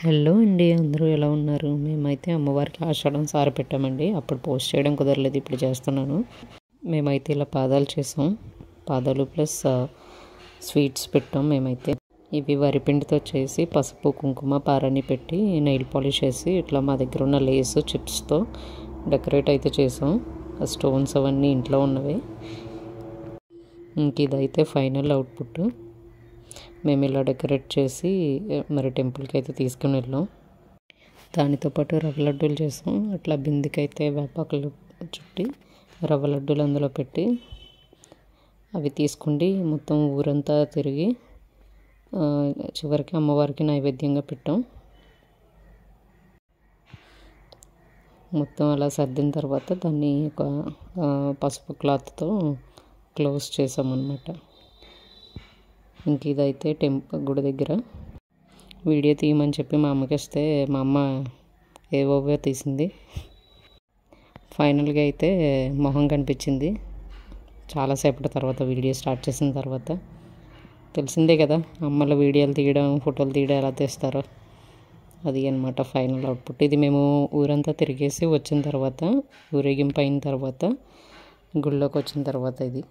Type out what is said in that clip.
Hello అండి, అందరూ ఎలా ఉన్నారు? మేమైతే అమ్మవారికి ఆషాఢం సార పెట్టామండి. అప్పుడు పోస్ట్ చేయడం కుదరలేదు, ఇప్పుడు చేస్తున్నాను. మేమైతే ఇలా పాదాలు చేసాం, పాదాలు ప్లస్ స్వీట్స్ పెట్టాం. మేమైతే ఇవి వరిపిండితో చేసి పసుపు కుంకుమ పారాని పెట్టి నెయిల్ పాలిష్ వేసి ఇట్లా మా దగ్గర ఉన్న లేస్ చిప్స్తో డెకరేట్ అయితే చేసాం. ఆ స్టోన్స్ అవన్నీ ఇంట్లో ఉన్నవి. ఇంక ఇదైతే ఫైనల్ అవుట్పుట్. మేము ఇలా డెకరేట్ చేసి మరి టెంపుల్కి అయితే తీసుకుని వెళ్ళాం. దానితో పాటు రవ్వ లడ్డూలు చేసాం. అట్లా బిందెకి అయితే వేపాకులు చుట్టి రవ్వ లడ్డూలు అందులో పెట్టి అవి తీసుకుండి మొత్తం ఊరంతా తిరిగి చివరికి అమ్మవారికి నైవేద్యంగా పెట్టాం. మొత్తం అలా సర్దిన తర్వాత దాన్ని ఒక పసుపు క్లాత్తో క్లోజ్ చేసామన్నమాట. ఇంక ఇదైతే గుడి దగ్గర వీడియో తీయమని చెప్పి మా అమ్మకి ఇస్తే మా అమ్మ ఏవోవో తీసింది. ఫైనల్గా అయితే మొహం కనిపించింది చాలాసేపటి తర్వాత. వీడియో స్టార్ట్ చేసిన తర్వాత తెలిసిందే కదా, అమ్మల వీడియోలు తీయడం ఫోటోలు తీయడం ఎలా తీస్తారో, అది అన్నమాట ఫైనల్ అవుట్పుట్. ఇది మేము ఊరంతా తిరిగేసి వచ్చిన తర్వాత, ఊరేగింపు అయిన తర్వాత, గుళ్ళోకి వచ్చిన తర్వాత ఇది